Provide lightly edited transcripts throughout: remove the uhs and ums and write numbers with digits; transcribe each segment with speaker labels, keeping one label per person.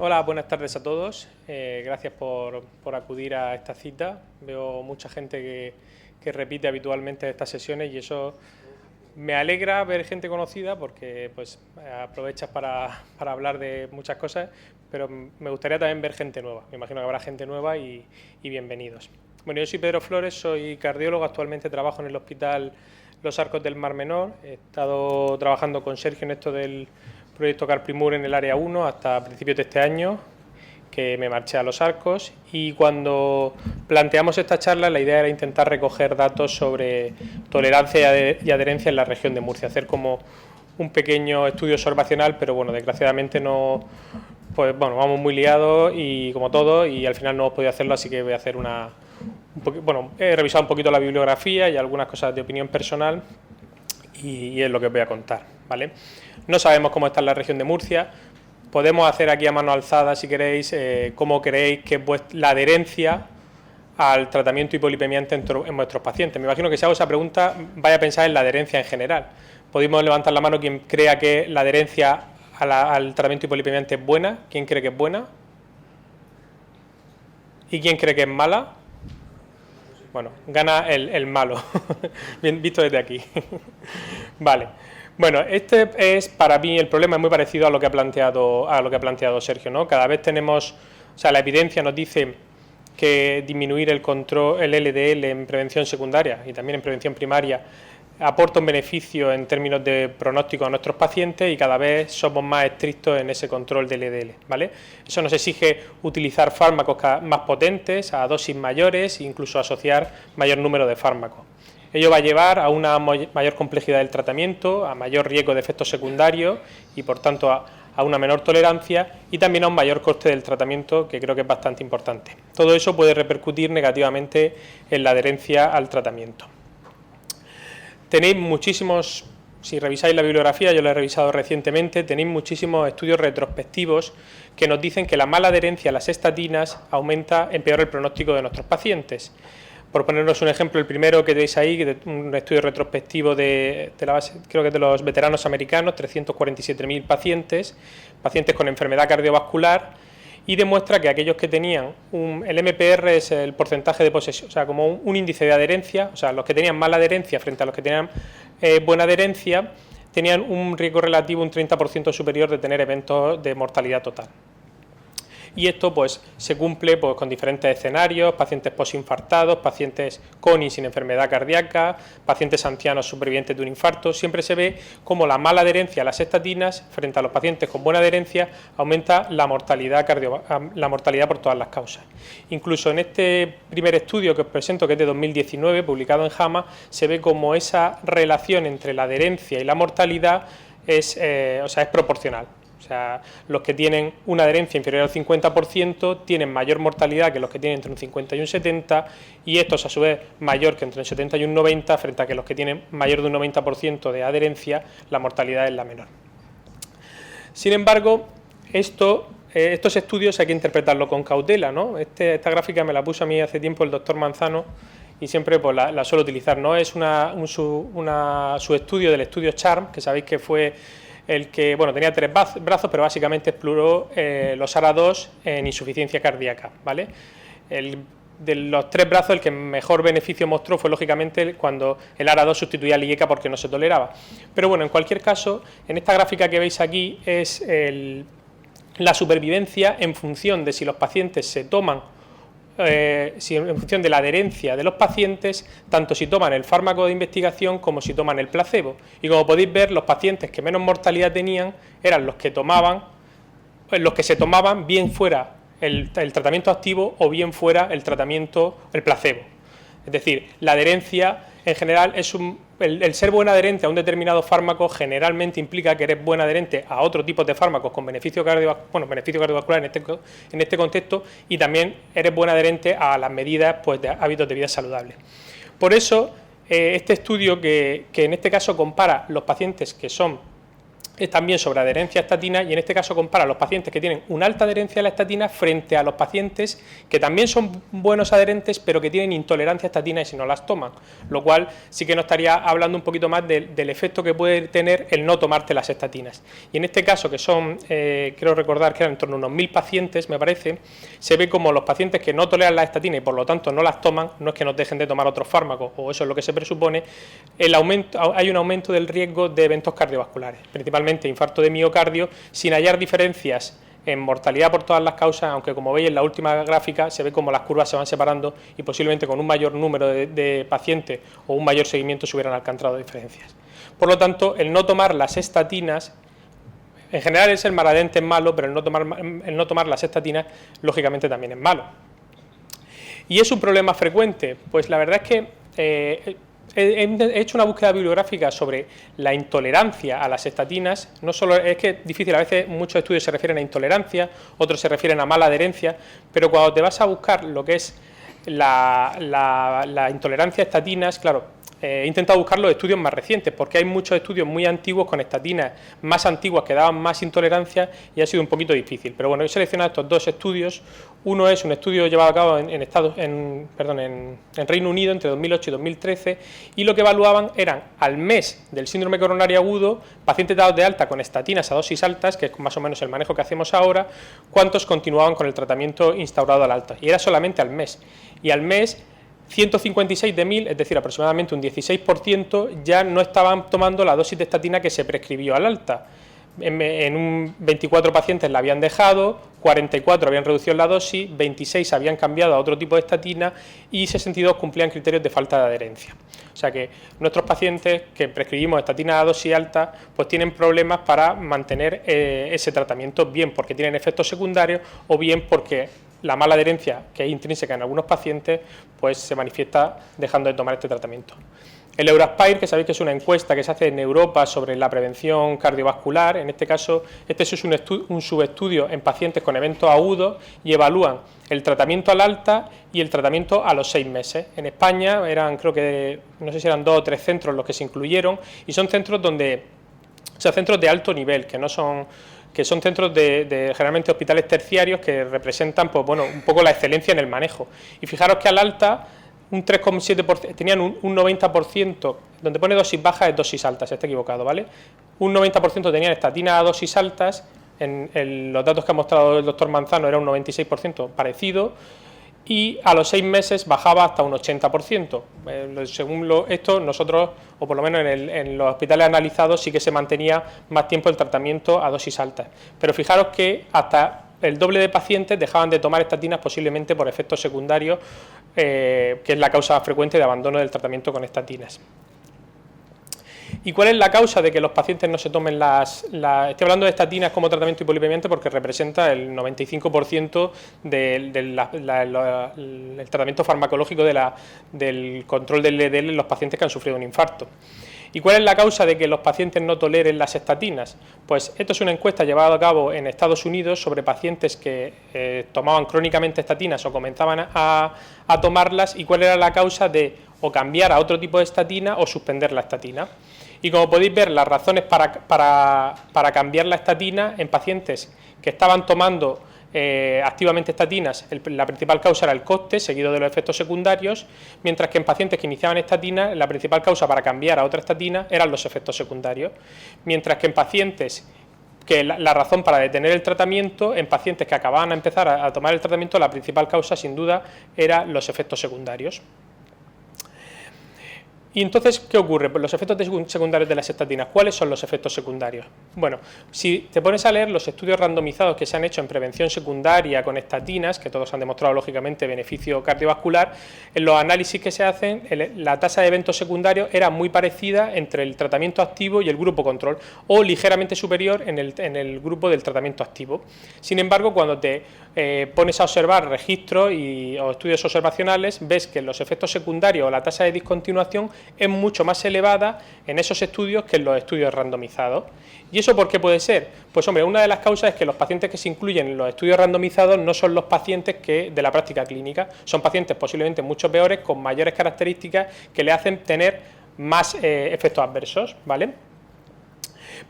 Speaker 1: Hola, buenas tardes a todos. Gracias por acudir a esta cita. Veo mucha gente que repite habitualmente estas sesiones y eso me alegra ver gente conocida porque pues aprovechas para hablar de muchas cosas, pero me gustaría también ver gente nueva. Me imagino que habrá gente nueva y bienvenidos. Bueno, yo soy Pedro Flores, soy cardiólogo, actualmente trabajo en el Hospital Los Arcos del Mar Menor. He estado trabajando con Sergio en esto del proyecto CarPrimur en el área 1 hasta principios de este año, que me marché a Los Arcos, y cuando planteamos esta charla la idea era intentar recoger datos sobre tolerancia y adherencia en la región de Murcia, hacer como un pequeño estudio observacional, pero bueno, desgraciadamente no, pues bueno, vamos muy liados y como todo, y al final no hemos podido hacerlo, así que voy a hacer he revisado un poquito la bibliografía y algunas cosas de opinión personal y es lo que os voy a contar, ¿vale? No sabemos cómo está en la región de Murcia. Podemos hacer aquí a mano alzada, si queréis, cómo creéis que es la adherencia al tratamiento hipolipemiante en vuestros pacientes. Me imagino que si hago esa pregunta, vaya a pensar en la adherencia en general. Podemos levantar la mano quien crea que la adherencia al tratamiento hipolipemiante es buena. ¿Quién cree que es buena? ¿Y quién cree que es mala? Bueno, gana el malo, bien visto desde aquí. Vale. Bueno, este es para mí el problema, es muy parecido a lo que ha planteado Sergio, ¿no? Cada vez tenemos, o sea, la evidencia nos dice que disminuir el LDL en prevención secundaria y también en prevención primaria aporta un beneficio en términos de pronóstico a nuestros pacientes y cada vez somos más estrictos en ese control del LDL, ¿vale? Eso nos exige utilizar fármacos más potentes, a dosis mayores, e incluso asociar mayor número de fármacos. Ello va a llevar a una mayor complejidad del tratamiento, a mayor riesgo de efectos secundarios y, por tanto, a una menor tolerancia y también a un mayor coste del tratamiento, que creo que es bastante importante. Todo eso puede repercutir negativamente en la adherencia al tratamiento. Tenéis muchísimos, si revisáis la bibliografía, yo la he revisado recientemente, tenéis muchísimos estudios retrospectivos que nos dicen que la mala adherencia a las estatinas empeora el pronóstico de nuestros pacientes. Por ponernos un ejemplo, el primero que tenéis ahí, un estudio retrospectivo de la base, creo que de los veteranos americanos, 347.000 pacientes con enfermedad cardiovascular, y demuestra que aquellos que tenían el MPR es el porcentaje de posesión, o sea, como un índice de adherencia, o sea, los que tenían mala adherencia frente a los que tenían buena adherencia, tenían un riesgo relativo un 30% superior de tener eventos de mortalidad total. Y esto pues se cumple pues, con diferentes escenarios, pacientes posinfartados, pacientes con y sin enfermedad cardíaca, pacientes ancianos supervivientes de un infarto. Siempre se ve como la mala adherencia a las estatinas frente a los pacientes con buena adherencia aumenta la mortalidad por todas las causas. Incluso en este primer estudio que os presento, que es de 2019, publicado en JAMA, se ve como esa relación entre la adherencia y la mortalidad es proporcional. O sea, los que tienen una adherencia inferior al 50% tienen mayor mortalidad que los que tienen entre un 50 y un 70, y estos a su vez mayor que entre un 70 y un 90, frente a que los que tienen mayor de un 90% de adherencia, la mortalidad es la menor. Sin embargo, estos estudios hay que interpretarlo con cautela, ¿no? Esta gráfica me la puso a mí hace tiempo el doctor Manzano y siempre pues, la suelo utilizar, ¿no? Es su estudio del estudio CHARM, que sabéis que fue el que, bueno, tenía 3 brazos, pero básicamente exploró los ARA2 en insuficiencia cardíaca, ¿vale? De los 3 brazos, el que mejor beneficio mostró fue, lógicamente, cuando el ARA2 sustituía al IECA porque no se toleraba. Pero bueno, en cualquier caso, en esta gráfica que veis aquí es la supervivencia en función de si los pacientes se toman en función de la adherencia de los pacientes, tanto si toman el fármaco de investigación como si toman el placebo. Y como podéis ver, los pacientes que menos mortalidad tenían eran los que se tomaban bien fuera el tratamiento activo o bien fuera el placebo. Es decir, la adherencia en general el ser buen adherente a un determinado fármaco generalmente implica que eres buen adherente a otro tipo de fármacos con beneficio cardiovascular en este contexto, y también eres buen adherente a las medidas pues, de hábitos de vida saludables. Por eso, este estudio que en este caso compara los pacientes que son es también sobre adherencia a estatina, y en este caso compara a los pacientes que tienen una alta adherencia a la estatina frente a los pacientes que también son buenos adherentes pero que tienen intolerancia a estatina y si no las toman, lo cual sí que nos estaría hablando un poquito más del efecto que puede tener el no tomarte las estatinas. Y en este caso, que son, creo recordar que eran en torno a unos 1000 pacientes, me parece, se ve como los pacientes que no toleran la estatina y por lo tanto no las toman, no es que nos dejen de tomar otros fármacos, o eso es lo que se presupone, hay un aumento del riesgo de eventos cardiovasculares, principalmente infarto de miocardio, sin hallar diferencias en mortalidad por todas las causas, aunque como veis en la última gráfica se ve como las curvas se van separando y posiblemente con un mayor número de pacientes o un mayor seguimiento se hubieran alcanzado diferencias. Por lo tanto, el no tomar las estatinas, en general el ser maladherente es malo, pero el no tomar las estatinas lógicamente también es malo. ¿Y es un problema frecuente? Pues la verdad es que he hecho una búsqueda bibliográfica sobre la intolerancia a las estatinas. No solo es que es difícil, a veces muchos estudios se refieren a intolerancia, otros se refieren a mala adherencia, pero cuando te vas a buscar lo que es la intolerancia a estatinas, claro, he intentado buscar los estudios más recientes, porque hay muchos estudios muy antiguos con estatinas más antiguas que daban más intolerancia y ha sido un poquito difícil. Pero bueno, he seleccionado estos dos estudios. Uno es un estudio llevado a cabo en Reino Unido entre 2008 y 2013 y lo que evaluaban eran al mes del síndrome coronario agudo, pacientes dados de alta con estatinas a dosis altas, que es más o menos el manejo que hacemos ahora, cuántos continuaban con el tratamiento instaurado al alta. Y era solamente al mes. Y al mes 156 de 1000, es decir, aproximadamente un 16%, ya no estaban tomando la dosis de estatina que se prescribió al alta. En 24 pacientes la habían dejado, 44 habían reducido la dosis, 26 habían cambiado a otro tipo de estatina y 62 cumplían criterios de falta de adherencia. O sea que nuestros pacientes que prescribimos estatina a dosis alta pues tienen problemas para mantener ese tratamiento, bien porque tienen efectos secundarios o bien porque la mala adherencia que es intrínseca en algunos pacientes pues se manifiesta dejando de tomar este tratamiento. El Euraspire, que sabéis que es una encuesta que se hace en Europa sobre la prevención cardiovascular, en este caso, este es un subestudio en pacientes con eventos agudos y evalúan el tratamiento al alta y el tratamiento a los 6 meses. En España eran, creo que, no sé si eran 2 o 3 centros los que se incluyeron y son centros centros de alto nivel, que son centros de generalmente hospitales terciarios que representan pues, bueno, un poco la excelencia en el manejo. Y fijaros que al alta un 3,7%, tenían un 90%, donde pone dosis baja es dosis alta, se está equivocado, ¿vale? Un 90% tenían estatina a dosis altas, en los datos que ha mostrado el doctor Manzano era un 96% parecido, y a los 6 meses bajaba hasta un 80%. Según esto, nosotros, o por lo menos en los hospitales analizados, sí que se mantenía más tiempo el tratamiento a dosis altas. Pero fijaros que hasta el doble de pacientes dejaban de tomar estatinas posiblemente por efectos secundarios, que es la causa frecuente de abandono del tratamiento con estatinas. ¿Y cuál es la causa de que los pacientes no se tomen estoy hablando de estatinas como tratamiento hipolipemiante porque representa el 95% del tratamiento farmacológico del control del LDL en los pacientes que han sufrido un infarto. ¿Y cuál es la causa de que los pacientes no toleren las estatinas? Pues esto es una encuesta llevada a cabo en Estados Unidos sobre pacientes que tomaban crónicamente estatinas o comenzaban a tomarlas, y cuál era la causa de o cambiar a otro tipo de estatina o suspender la estatina. Y como podéis ver, las razones para cambiar la estatina en pacientes que estaban tomando activamente estatinas, la principal causa era el coste, seguido de los efectos secundarios, mientras que en pacientes que iniciaban estatinas, la principal causa para cambiar a otra estatina eran los efectos secundarios, mientras que en pacientes que la razón para detener el tratamiento, en pacientes que acababan a empezar a tomar el tratamiento, la principal causa sin duda eran los efectos secundarios. Y entonces, ¿qué ocurre? Pues los efectos secundarios de las estatinas. ¿Cuáles son los efectos secundarios? Bueno, si te pones a leer los estudios randomizados que se han hecho en prevención secundaria con estatinas, que todos han demostrado lógicamente beneficio cardiovascular, en los análisis que se hacen, la tasa de eventos secundarios era muy parecida entre el tratamiento activo y el grupo control, o ligeramente superior en el grupo del tratamiento activo. Sin embargo, cuando te pones a observar registros o estudios observacionales, ves que los efectos secundarios o la tasa de discontinuación es mucho más elevada en esos estudios que en los estudios randomizados. ¿Y eso por qué puede ser? Pues hombre, una de las causas es que los pacientes que se incluyen en los estudios randomizados no son los pacientes de la práctica clínica, son pacientes posiblemente mucho peores, con mayores características que le hacen tener más efectos adversos, ¿vale?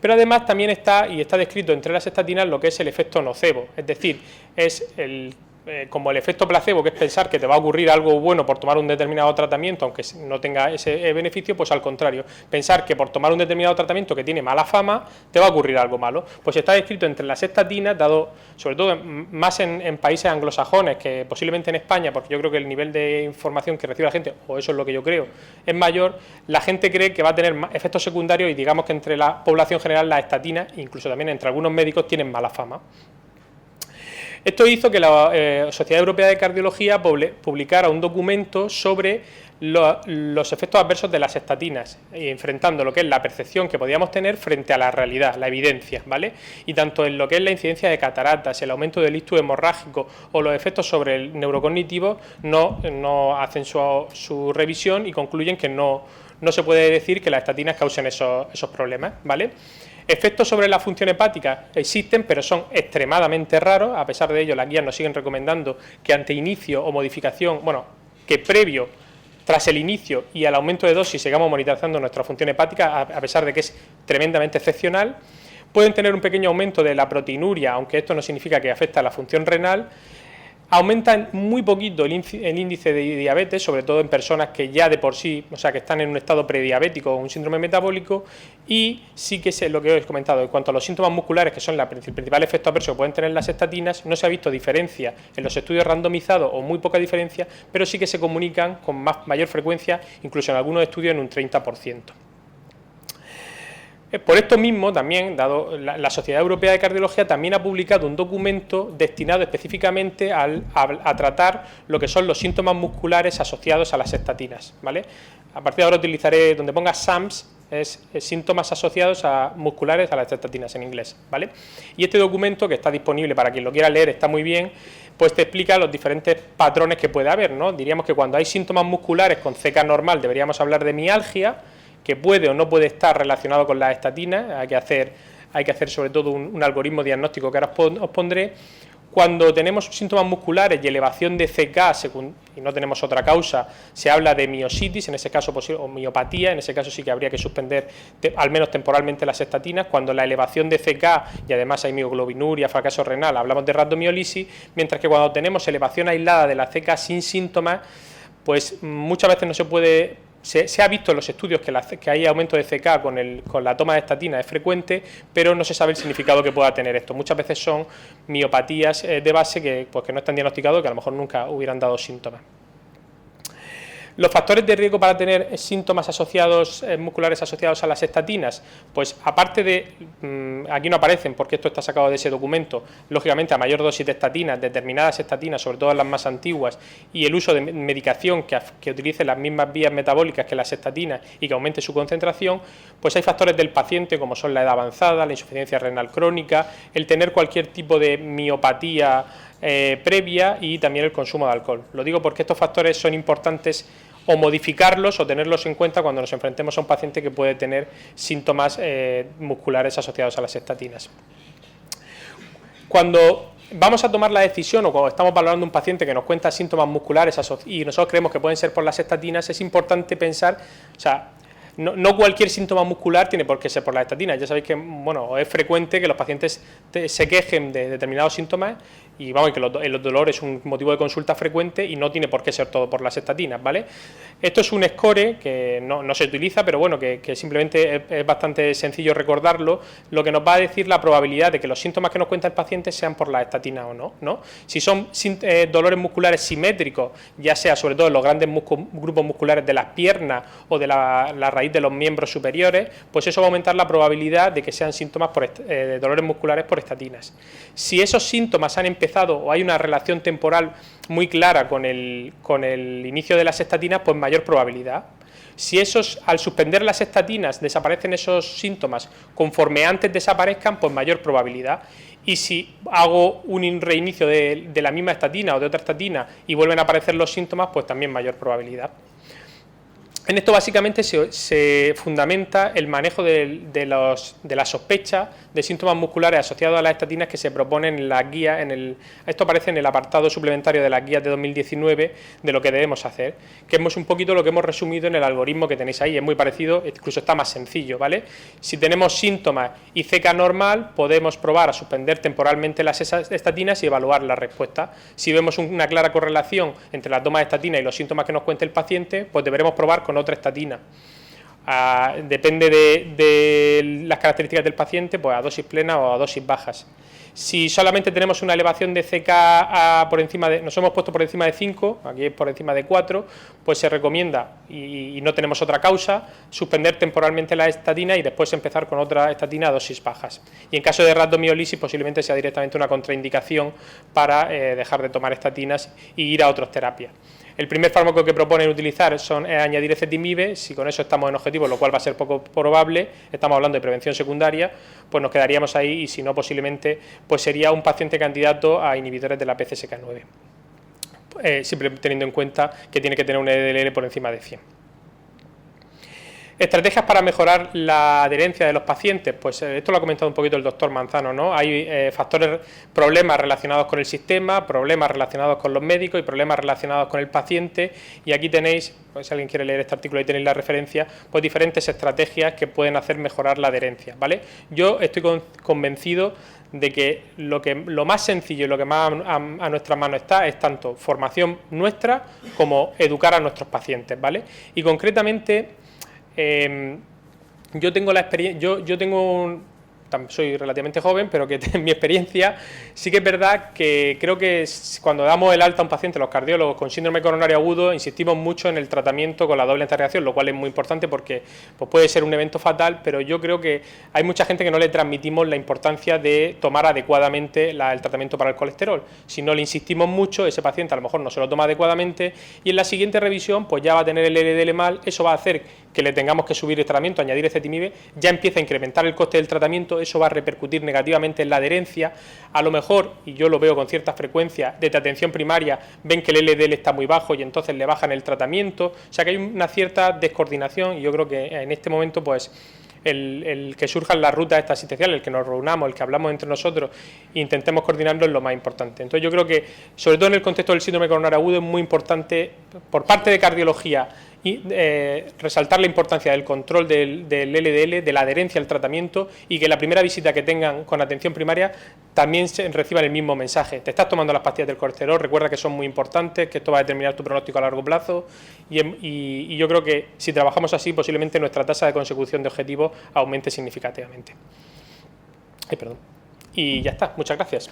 Speaker 1: Pero además también está descrito entre las estatinas lo que es el efecto nocebo, es decir, es como el efecto placebo, que es pensar que te va a ocurrir algo bueno por tomar un determinado tratamiento, aunque no tenga ese beneficio, pues al contrario, pensar que por tomar un determinado tratamiento que tiene mala fama, te va a ocurrir algo malo. Pues está descrito entre las estatinas, dado sobre todo más en países anglosajones que posiblemente en España, porque yo creo que el nivel de información que recibe la gente, o eso es lo que yo creo, es mayor, la gente cree que va a tener efectos secundarios y digamos que entre la población general las estatinas, incluso también entre algunos médicos, tienen mala fama. Esto hizo que la Sociedad Europea de Cardiología publicara un documento sobre los efectos adversos de las estatinas, enfrentando lo que es la percepción que podíamos tener frente a la realidad, la evidencia, ¿vale? Y tanto en lo que es la incidencia de cataratas, el aumento del ictus hemorrágico o los efectos sobre el neurocognitivo, no hacen su revisión y concluyen que no se puede decir que las estatinas causen esos problemas, ¿vale? Efectos sobre la función hepática existen, pero son extremadamente raros. A pesar de ello, las guías nos siguen recomendando que ante inicio o modificación, que previo, tras el inicio y al aumento de dosis sigamos monitorizando nuestra función hepática, a pesar de que es tremendamente excepcional. Pueden tener un pequeño aumento de la proteinuria, aunque esto no significa que afecte a la función renal. Aumentan muy poquito el índice de diabetes, sobre todo en personas que ya de por sí, o sea, que están en un estado prediabético o un síndrome metabólico, y sí que es lo que os he comentado, en cuanto a los síntomas musculares, que son el principal efecto adverso que pueden tener las estatinas, no se ha visto diferencia en los estudios randomizados o muy poca diferencia, pero sí que se comunican con mayor frecuencia, incluso en algunos estudios en un 30%. Por esto mismo, también, dado la Sociedad Europea de Cardiología también ha publicado un documento destinado específicamente a tratar lo que son los síntomas musculares asociados a las estatinas, ¿vale? A partir de ahora utilizaré, donde ponga SAMS, es síntomas asociados musculares a las estatinas en inglés, ¿vale? Y este documento, que está disponible para quien lo quiera leer, está muy bien, pues te explica los diferentes patrones que puede haber, ¿no? Diríamos que cuando hay síntomas musculares con CK normal deberíamos hablar de mialgia, que puede o no puede estar relacionado con las estatinas. Hay que hacer sobre todo un algoritmo diagnóstico que ahora os pondré. Cuando tenemos síntomas musculares y elevación de CK y no tenemos otra causa, se habla de miositis, en ese caso o miopatía, en ese caso sí que habría que suspender al menos temporalmente las estatinas. Cuando la elevación de CK y además hay mioglobinuria, fracaso renal, hablamos de rhabdomiólisis, mientras que cuando tenemos elevación aislada de la CK sin síntomas, pues muchas veces no se puede. Se ha visto en los estudios que hay aumento de CK con la toma de estatina es frecuente, pero no se sabe el significado que pueda tener esto. Muchas veces son miopatías de base que no están diagnosticados, que a lo mejor nunca hubieran dado síntomas. Los factores de riesgo para tener síntomas musculares asociados a las estatinas, pues aparte de, aquí no aparecen porque esto está sacado de ese documento, lógicamente a mayor dosis de estatinas, determinadas estatinas, sobre todo las más antiguas, y el uso de medicación que utilice las mismas vías metabólicas que las estatinas y que aumente su concentración, pues hay factores del paciente como son la edad avanzada, la insuficiencia renal crónica, el tener cualquier tipo de miopatía previa y también el consumo de alcohol. Lo digo porque estos factores son importantes o modificarlos o tenerlos en cuenta cuando nos enfrentemos a un paciente que puede tener síntomas musculares asociados a las estatinas. Cuando vamos a tomar la decisión o cuando estamos valorando un paciente que nos cuenta síntomas musculares y nosotros creemos que pueden ser por las estatinas, es importante pensar, o sea, no cualquier síntoma muscular tiene por qué ser por las estatinas. Ya sabéis que es frecuente que los pacientes se quejen de determinados síntomas y que el dolor es un motivo de consulta frecuente y no tiene por qué ser todo por las estatinas, ¿vale? Esto es un score que no se utiliza, pero que simplemente es bastante sencillo recordarlo, lo que nos va a decir la probabilidad de que los síntomas que nos cuenta el paciente sean por las estatinas o no, ¿no? Si son dolores musculares simétricos, ya sea sobre todo en los grandes grupos musculares de las piernas o de la raíz de los miembros superiores, pues eso va a aumentar la probabilidad de que sean síntomas de dolores musculares por estatinas. Si esos síntomas han empezado o hay una relación temporal muy clara con el inicio de las estatinas, pues mayor probabilidad. Si al suspender las estatinas desaparecen esos síntomas conforme antes desaparezcan, pues mayor probabilidad. Y si hago un reinicio de la misma estatina o de otra estatina y vuelven a aparecer los síntomas, pues también mayor probabilidad. En esto básicamente se fundamenta el manejo de la sospecha de síntomas musculares asociados a las estatinas que se proponen en las guías, esto aparece en el apartado suplementario de las guías de 2019 de lo que debemos hacer, que es un poquito lo que hemos resumido en el algoritmo que tenéis ahí, es muy parecido, incluso está más sencillo, ¿vale? Si tenemos síntomas y CK normal, podemos probar a suspender temporalmente las estatinas y evaluar la respuesta. Si vemos una clara correlación entre la toma de estatina y los síntomas que nos cuente el paciente, pues deberemos probar con otra estatina. Depende de las características del paciente, pues a dosis plena o a dosis bajas. Si solamente tenemos una elevación de CK por encima nos hemos puesto por encima de 5, aquí es por encima de 4, pues se recomienda, y no tenemos otra causa, suspender temporalmente la estatina y después empezar con otra estatina a dosis bajas. Y en caso de rhabdomiolisis posiblemente sea directamente una contraindicación para dejar de tomar estatinas y ir a otras terapias. El primer fármaco que proponen utilizar es añadir ezetimibe. Si con eso estamos en objetivo, lo cual va a ser poco probable, estamos hablando de prevención secundaria, pues nos quedaríamos ahí, y si no, posiblemente pues sería un paciente candidato a inhibidores de la PCSK9, siempre teniendo en cuenta que tiene que tener un LDL por encima de 100. Estrategias para mejorar la adherencia de los pacientes, pues esto lo ha comentado un poquito el doctor Manzano, ¿no? Hay problemas relacionados con el sistema, problemas relacionados con los médicos y problemas relacionados con el paciente, y aquí tenéis, pues si alguien quiere leer este artículo, ahí tenéis la referencia, pues diferentes estrategias que pueden hacer mejorar la adherencia, ¿vale? Yo estoy convencido de que lo más sencillo y lo que más a nuestras manos está es tanto formación nuestra como educar a nuestros pacientes, ¿vale? Y concretamente yo tengo la experiencia, soy relativamente joven, pero que en mi experiencia sí que es verdad que creo que cuando damos el alta a un paciente, los cardiólogos con síndrome coronario agudo, insistimos mucho en el tratamiento con la doble antireacción, lo cual es muy importante porque pues puede ser un evento fatal, pero yo creo que hay mucha gente que no le transmitimos la importancia de tomar adecuadamente el tratamiento para el colesterol. Si no le insistimos mucho, ese paciente a lo mejor no se lo toma adecuadamente y en la siguiente revisión pues ya va a tener el LDL mal, eso va a hacer que le tengamos que subir el tratamiento, añadir ezetimibe, ya empieza a incrementar el coste del tratamiento, eso va a repercutir negativamente en la adherencia. A lo mejor, y yo lo veo con cierta frecuencia, desde atención primaria ven que el LDL está muy bajo y entonces le bajan el tratamiento, o sea que hay una cierta descoordinación, y yo creo que en este momento pues el que surjan las rutas estas asistenciales, el que nos reunamos, el que hablamos entre nosotros e intentemos coordinarlo es lo más importante. Entonces yo creo que, sobre todo en el contexto del síndrome coronario agudo, es muy importante por parte de cardiología y resaltar la importancia del control del LDL, de la adherencia al tratamiento, y que la primera visita que tengan con atención primaria también reciban el mismo mensaje. Te estás tomando las pastillas del colesterol, recuerda que son muy importantes, que esto va a determinar tu pronóstico a largo plazo, y yo creo que si trabajamos así, posiblemente nuestra tasa de consecución de objetivos aumente significativamente. Y ya está, muchas gracias.